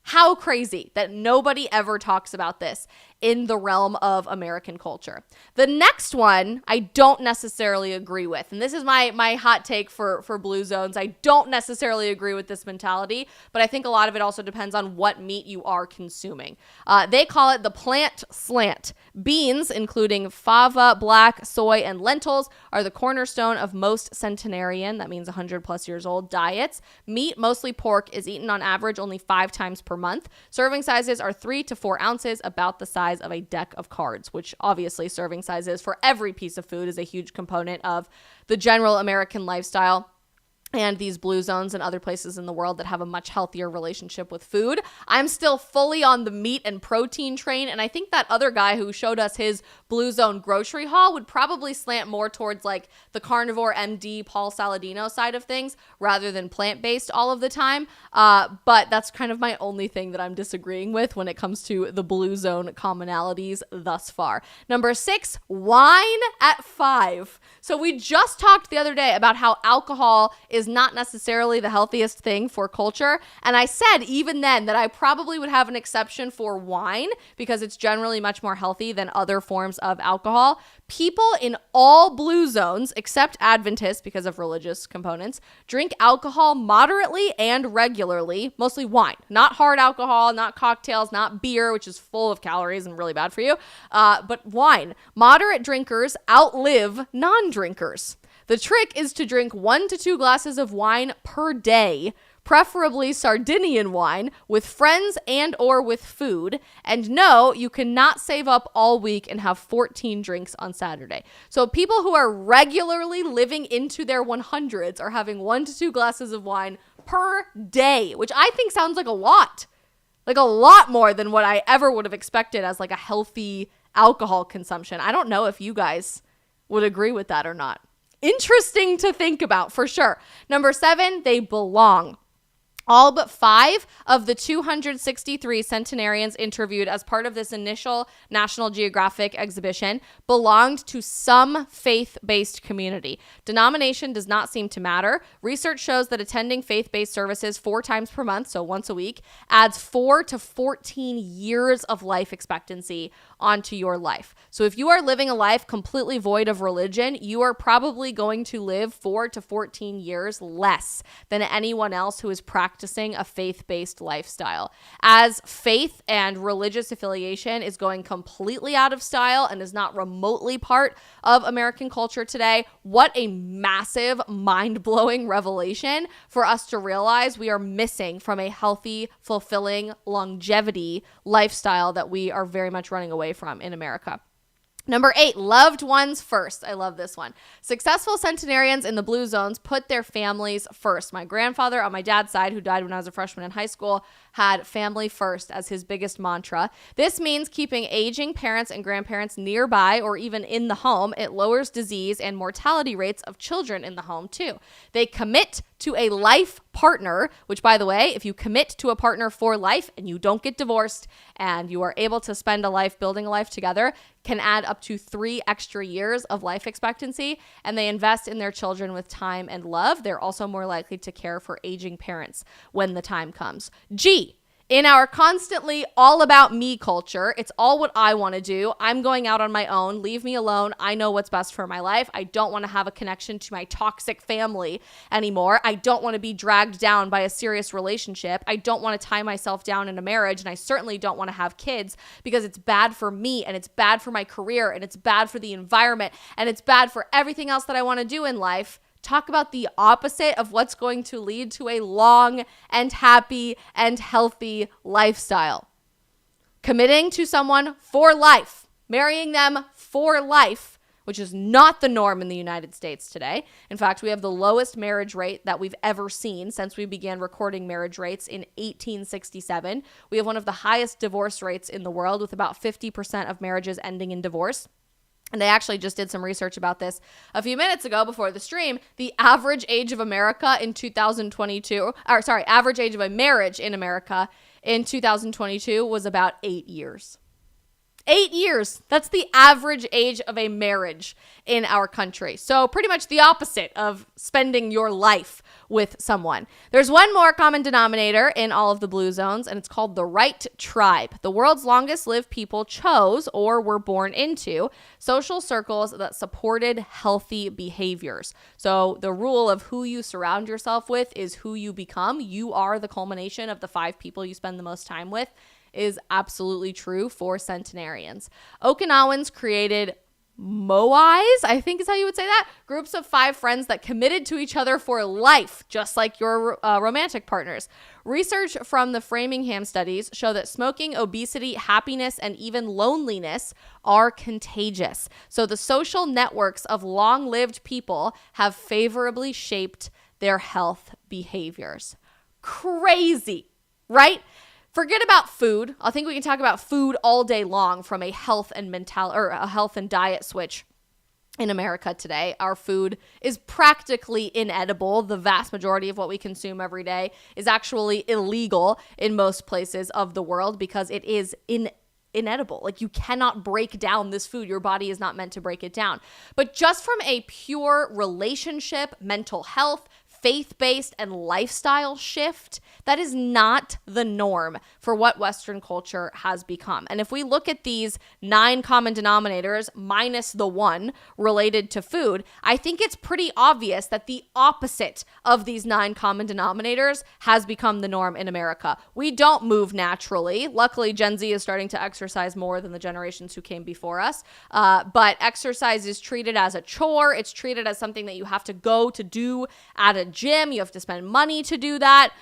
How crazy that nobody ever talks about this in the realm of American culture. The next one I don't necessarily agree with, and this is my hot take for blue zones. I don't necessarily agree with this mentality, but I think a lot of it also depends on what meat you are consuming. They call it the plant slant. Beans, including fava, black, soy, and lentils, are the cornerstone of most centenarian, that means 100 plus years old, diets. Meat, mostly pork, is eaten on average only 5 times per month. Serving sizes are 3 to 4 ounces, about the size of a deck of cards, which obviously serving sizes for every piece of food is a huge component of the general American lifestyle. And these blue zones and other places in the world that have a much healthier relationship with food. I'm still fully on the meat and protein train, and I think that other guy who showed us his blue zone grocery haul would probably slant more towards like the carnivore MD Paul Saladino side of things rather than plant-based all of the time. But that's kind of my only thing that I'm disagreeing with when it comes to the blue zone commonalities thus far. Number 6, wine at 5. So we just talked the other day about how alcohol is not necessarily the healthiest thing for culture. And I said even then that I probably would have an exception for wine because it's generally much more healthy than other forms of alcohol. People in all blue zones, except Adventists because of religious components, drink alcohol moderately and regularly, mostly wine. Not hard alcohol, not cocktails, not beer, which is full of calories and really bad for you, but wine. Moderate drinkers outlive non-drinkers. The trick is to drink 1 to 2 glasses of wine per day, preferably Sardinian wine, with friends and or with food. And no, you cannot save up all week and have 14 drinks on Saturday. So people who are regularly living into their 100s are having 1 to 2 glasses of wine per day, which I think sounds like a lot more than what I ever would have expected as like a healthy alcohol consumption. I don't know if you guys would agree with that or not. Interesting to think about for sure. Number 7, they belong. All but 5 of the 263 centenarians interviewed as part of this initial National Geographic exhibition belonged to some faith-based community. Denomination does not seem to matter. Research shows that attending faith-based services 4 times per month, so once a week, adds 4 to 14 years of life expectancy onto your life. So if you are living a life completely void of religion, you are probably going to live 4 to 14 years less than anyone else who is practicing a faith-based lifestyle. As faith and religious affiliation is going completely out of style and is not remotely part of American culture today, what a massive, mind-blowing revelation for us to realize we are missing from a healthy, fulfilling, longevity lifestyle that we are very much running away from in America. Number 8, loved ones first. I love this one. Successful centenarians in the blue zones put their families first. My grandfather on my dad's side, who died when I was a freshman in high school, had family first as his biggest mantra. This means keeping aging parents and grandparents nearby or even in the home. It lowers disease and mortality rates of children in the home too. They commit to a life partner, which, by the way, if you commit to a partner for life and you don't get divorced and you are able to spend a life building a life together, can add up to 3 extra years of life expectancy, and they invest in their children with time and love. They're also more likely to care for aging parents when the time comes. G, in our constantly all about me culture, it's all what I want to do. I'm going out on my own. Leave me alone. I know what's best for my life. I don't want to have a connection to my toxic family anymore. I don't want to be dragged down by a serious relationship. I don't want to tie myself down in a marriage, and I certainly don't want to have kids because it's bad for me, and it's bad for my career, and it's bad for the environment, and it's bad for everything else that I want to do in life. Talk about the opposite of what's going to lead to a long and happy and healthy lifestyle. Committing to someone for life, marrying them for life, which is not the norm in the United States today. In fact, we have the lowest marriage rate that we've ever seen since we began recording marriage rates in 1867. We have one of the highest divorce rates in the world, with about 50% of marriages ending in divorce. And they actually just did some research about this a few minutes ago before the stream. The average age of America in 2022, average age of a marriage in America in 2022 was about 8 years. 8 years. That's the average age of a marriage in our country. So pretty much the opposite of spending your life with someone. There's one more common denominator in all of the blue zones, and it's called the right tribe. The world's longest lived people chose or were born into social circles that supported healthy behaviors. So the rule of who you surround yourself with is who you become. You are the culmination of the 5 people you spend the most time with is absolutely true for centenarians. Okinawans created moais, I think is how you would say that, groups of 5 friends that committed to each other for life, just like your romantic partners. Research from the Framingham studies show that smoking, obesity, happiness, and even loneliness are contagious. So the social networks of long-lived people have favorably shaped their health behaviors. Crazy, right? Forget about food. I think we can talk about food all day long from a health and diet switch in America today. Our food is practically inedible. The vast majority of what we consume every day is actually illegal in most places of the world because it is inedible. Like, you cannot break down this food. Your body is not meant to break it down. But just from a pure relationship, mental health, faith-based, and lifestyle shift, that is not the norm for what Western culture has become. And if we look at these 9 common denominators minus the 1 related to food, I think it's pretty obvious that the opposite of these 9 common denominators has become the norm in America. We don't move naturally. Luckily, Gen Z is starting to exercise more than the generations who came before us. But exercise is treated as a chore. It's treated as something that you have to go to do at a gym. You have to spend money to do that.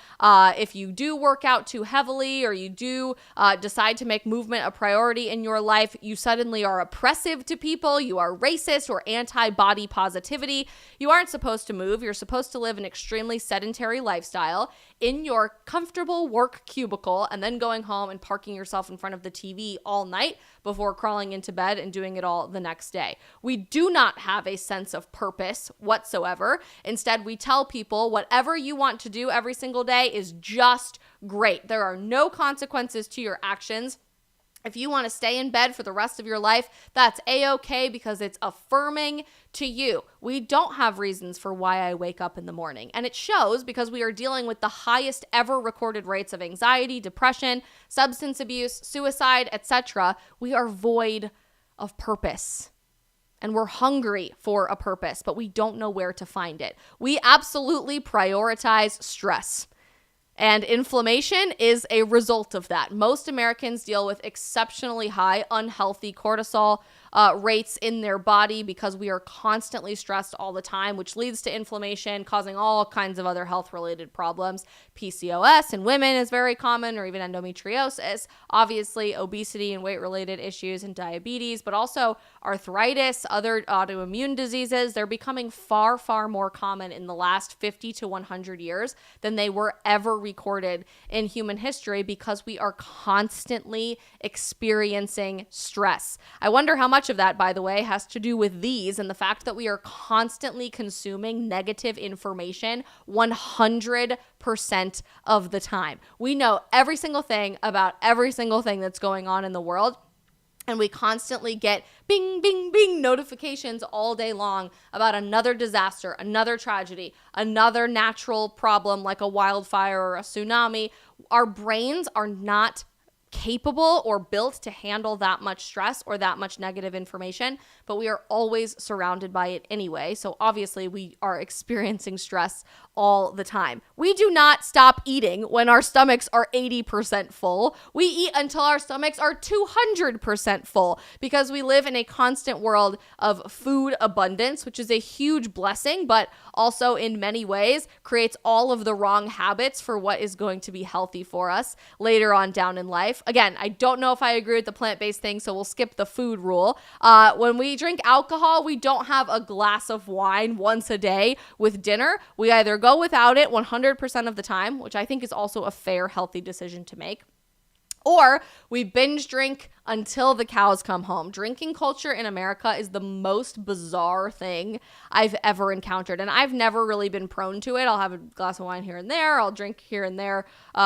If you do work out too heavily or you do decide to make movement a priority in your life, you suddenly are oppressive to people. You are racist or anti-body positivity. You aren't supposed to move. You're supposed to live an extremely sedentary lifestyle. in your comfortable work cubicle and then going home and parking yourself in front of the TV all night before crawling into bed and doing it all the next day. We do not have a sense of purpose whatsoever. Instead, we tell people whatever you want to do every single day is just great. There are no consequences to your actions. If you want to stay in bed for the rest of your life, that's a-okay because it's affirming to you. We don't have reasons for why I wake up in the morning. And it shows because we are dealing with the highest ever recorded rates of anxiety, depression, substance abuse, suicide, etc. We are void of purpose. And we're hungry for a purpose, but we don't know where to find it. We absolutely prioritize stress. And inflammation is a result of that. Most Americans deal with exceptionally high, unhealthy cortisol rates in their body because we are constantly stressed all the time, which leads to inflammation, causing all kinds of other health-related problems. PCOS in women is very common, or even endometriosis. Obviously, obesity and weight-related issues and diabetes, but also arthritis, other autoimmune diseases. They're becoming far, far more common in the last 50 to 100 years than they were ever recorded in human history because we are constantly experiencing stress. I wonder how much of that, by the way, has to do with these and the fact that we are constantly consuming negative information 100% of the time. We know every single thing about every single thing that's going on in the world. And we constantly get bing, bing, bing notifications all day long about another disaster, another tragedy, another natural problem like a wildfire or a tsunami. Our brains are not capable or built to handle that much stress or that much negative information, but we are always surrounded by it anyway. So obviously we are experiencing stress all the time. We do not stop eating when our stomachs are 80% full. We eat until our stomachs are 200% full because we live in a constant world of food abundance, which is a huge blessing, but also in many ways creates all of the wrong habits for what is going to be healthy for us later on down in life. Again, I don't know if I agree with the plant-based thing, so we'll skip the food rule. When we drink alcohol, we don't have a glass of wine once a day with dinner. We either go without it 100% of the time, which I think is also a fair, healthy decision to make, or we binge drink until the cows come home. Drinking culture in America is the most bizarre thing I've ever encountered. And I've never really been prone to it. I'll have a glass of wine here and there. I'll drink here and there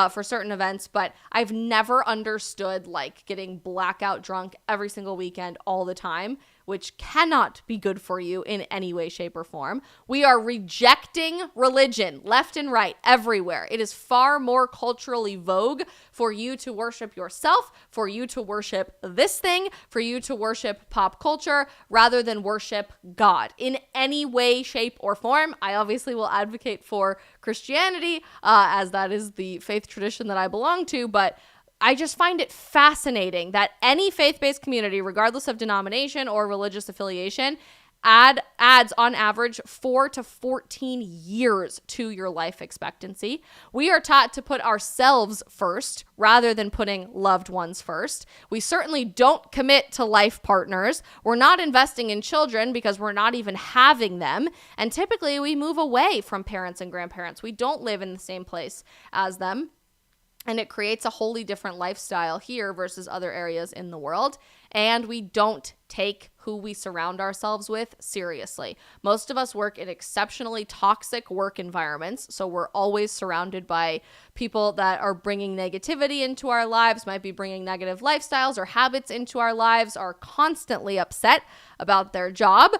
for certain events. But I've never understood like getting blackout drunk every single weekend all the time, which cannot be good for you in any way, shape, or form. We are rejecting religion left and right everywhere. It is far more culturally vogue for you to worship yourself, for you to worship this thing, for you to worship pop culture rather than worship God in any way, shape, or form. I obviously will advocate for Christianity as that is the faith tradition that I belong to, but I just find it fascinating that any faith-based community, regardless of denomination or religious affiliation, adds on average 4 to 14 years to your life expectancy. We are taught to put ourselves first rather than putting loved ones first. We certainly don't commit to life partners. We're not investing in children because we're not even having them. And typically we move away from parents and grandparents. We don't live in the same place as them. And it creates a wholly different lifestyle here versus other areas in the world. And we don't take who we surround ourselves with seriously. Most of us work in exceptionally toxic work environments. So we're always surrounded by people that are bringing negativity into our lives, might be bringing negative lifestyles or habits into our lives, are constantly upset about their job.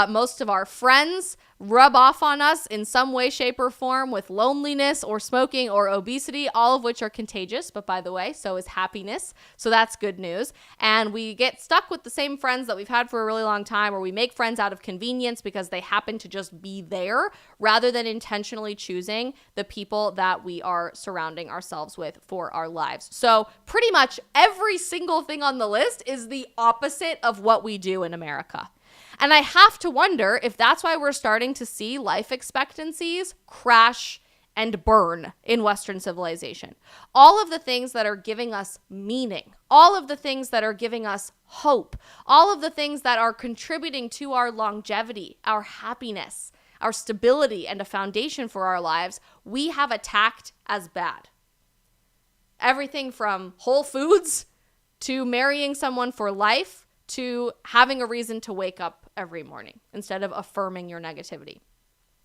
Most of our friends rub off on us in some way, shape, or form with loneliness or smoking or obesity, all of which are contagious. But by the way, so is happiness. So that's good news. And we get stuck with the same friends that we've had for a really long time, or we make friends out of convenience because they happen to just be there rather than intentionally choosing the people that we are surrounding ourselves with for our lives. So pretty much every single thing on the list is the opposite of what we do in America. And I have to wonder if that's why we're starting to see life expectancies crash and burn in Western civilization. All of the things that are giving us meaning, all of the things that are giving us hope, all of the things that are contributing to our longevity, our happiness, our stability and a foundation for our lives, we have attacked as bad. Everything from whole foods to marrying someone for life to having a reason to wake up every morning instead of affirming your negativity.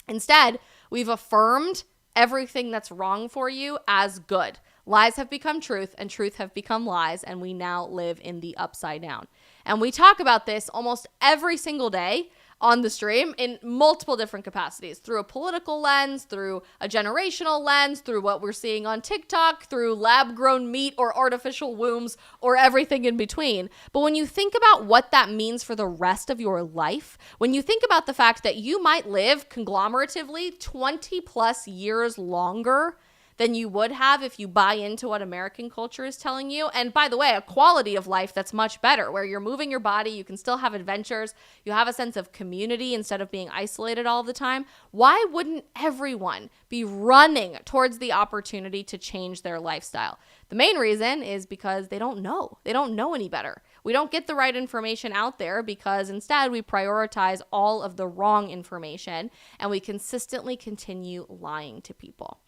Instead, we've affirmed everything that's wrong for you as good. Lies have become truth and truth have become lies, and we now live in the upside down. And we talk about this almost every single day on the stream in multiple different capacities, through a political lens, through a generational lens, through what we're seeing on TikTok, through lab-grown meat or artificial wombs or everything in between. But when you think about what that means for the rest of your life, when you think about the fact that you might live conglomeratively 20 plus years longer than you would have if you buy into what American culture is telling you. And by the way, a quality of life that's much better, where you're moving your body, you can still have adventures, you have a sense of community instead of being isolated all the time. Why wouldn't everyone be running towards the opportunity to change their lifestyle? The main reason is because they don't know. They don't know any better. We don't get the right information out there because instead we prioritize all of the wrong information and we consistently continue lying to people.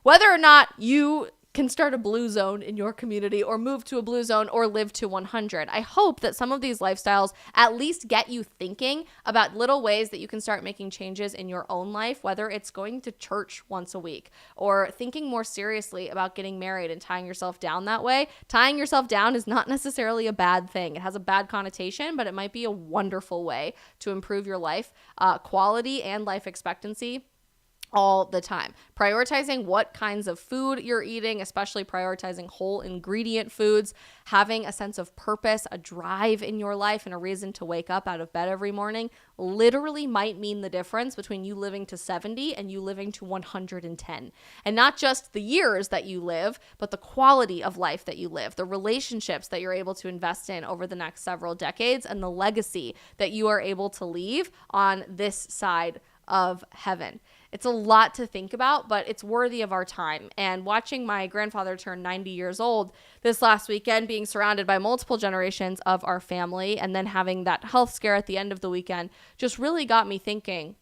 Whether or not you can start a blue zone in your community or move to a blue zone or live to 100, I hope that some of these lifestyles at least get you thinking about little ways that you can start making changes in your own life, whether it's going to church once a week or thinking more seriously about getting married and tying yourself down that way. Tying yourself down is not necessarily a bad thing. It has a bad connotation, but it might be a wonderful way to improve your life quality and life expectancy all the time. Prioritizing what kinds of food you're eating, especially prioritizing whole ingredient foods, having a sense of purpose, a drive in your life, and a reason to wake up out of bed every morning literally might mean the difference between you living to 70 and you living to 110. And not just the years that you live, but the quality of life that you live, the relationships that you're able to invest in over the next several decades, and the legacy that you are able to leave on this side of heaven. It's a lot to think about, but it's worthy of our time. And watching my grandfather turn 90 years old this last weekend, being surrounded by multiple generations of our family, and then having that health scare at the end of the weekend just really got me thinking,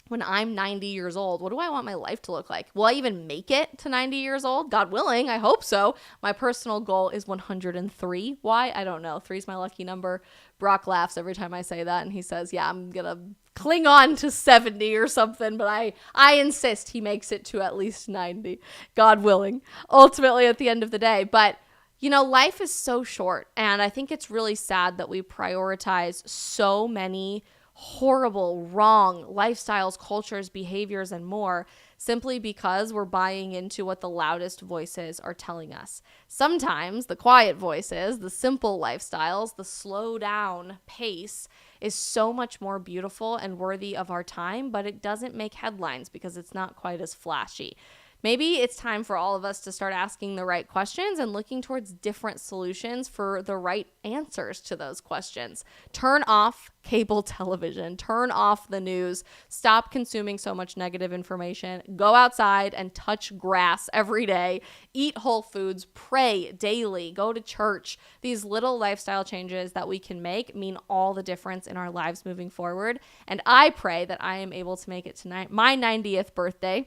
when I'm 90 years old, what do I want my life to look like? Will I even make it to 90 years old? God willing, I hope so. My personal goal is 103. Why? I don't know. 3 is my lucky number. Brock laughs every time I say that, and he says, yeah, I'm going to cling on to 70 or something, but I insist he makes it to at least 90, God willing, ultimately at the end of the day. But you know, life is so short, and I think it's really sad that we prioritize so many horrible, wrong lifestyles, cultures, behaviors, and more simply because we're buying into what the loudest voices are telling us. Sometimes the quiet voices, the simple lifestyles, the slow down pace is so much more beautiful and worthy of our time, but it doesn't make headlines because it's not quite as flashy. Maybe it's time for all of us to start asking the right questions and looking towards different solutions for the right answers to those questions. Turn off cable television. Turn off the news. Stop consuming so much negative information. Go outside and touch grass every day. Eat whole foods. Pray daily. Go to church. These little lifestyle changes that we can make mean all the difference in our lives moving forward. And I pray that I am able to make it tonight, my 90th birthday,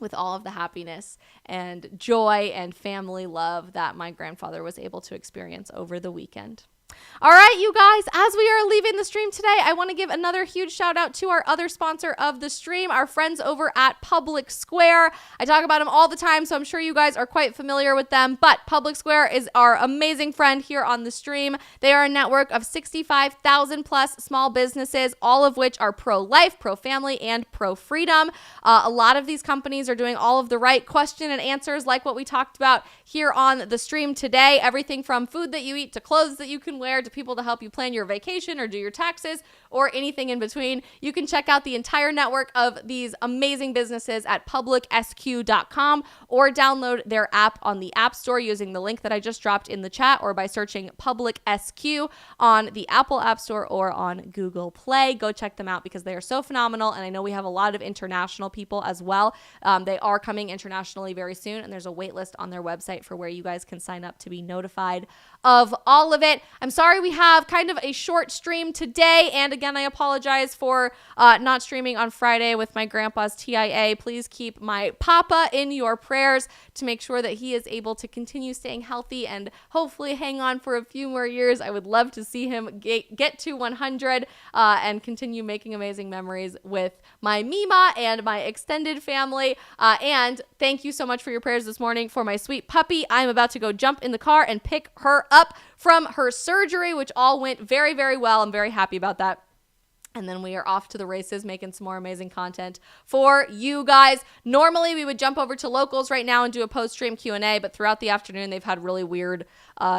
with all of the happiness and joy and family love that my grandfather was able to experience over the weekend. All right, you guys, as we are leaving the stream today, I want to give another huge shout out to our other sponsor of the stream, our friends over at Public Square. I talk about them all the time, so I'm sure you guys are quite familiar with them, but Public Square is our amazing friend here on the stream. They are a network of 65,000 plus small businesses, all of which are pro-life, pro-family, and pro-freedom. A lot of these companies are doing all of the right question and answers like what we talked about here on the stream today. Everything from food that you eat to clothes that you can wear to people to help you plan your vacation or do your taxes or anything in between. You can check out the entire network of these amazing businesses at publicsq.com or download their app on the App Store using the link that I just dropped in the chat or by searching Public SQ on the Apple App Store or on Google Play. Go check them out because they are so phenomenal, and I know we have a lot of international people as well. They are coming internationally very soon, and there's a wait list on their website for where you guys can sign up to be notified of all of it. I'm sorry we have kind of a short stream today. And again, I apologize for not streaming on Friday with my grandpa's TIA. Please keep my papa in your prayers to make sure that he is able to continue staying healthy and hopefully hang on for a few more years. I would love to see him get to 100 and continue making amazing memories with my Mima and my extended family. And thank you so much for your prayers this morning for my sweet puppy. I'm about to go jump in the car and pick her up from her surgery, which all went very, very well. I'm very happy about that. And then we are off to the races, making some more amazing content for you guys. Normally, we would jump over to locals right now and do a post-stream Q&A, but throughout the afternoon, they've had really weird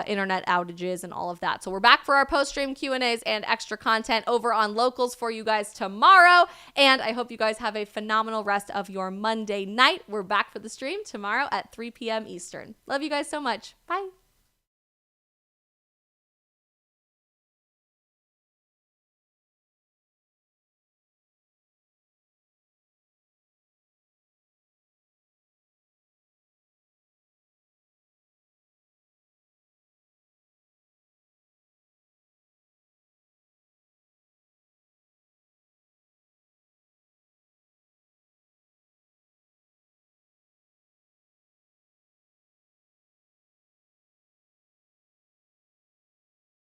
internet outages and all of that. So we're back for our post-stream Q&As and extra content over on locals for you guys tomorrow. And I hope you guys have a phenomenal rest of your Monday night. We're back for the stream tomorrow at 3 p.m. Eastern. Love you guys so much. Bye.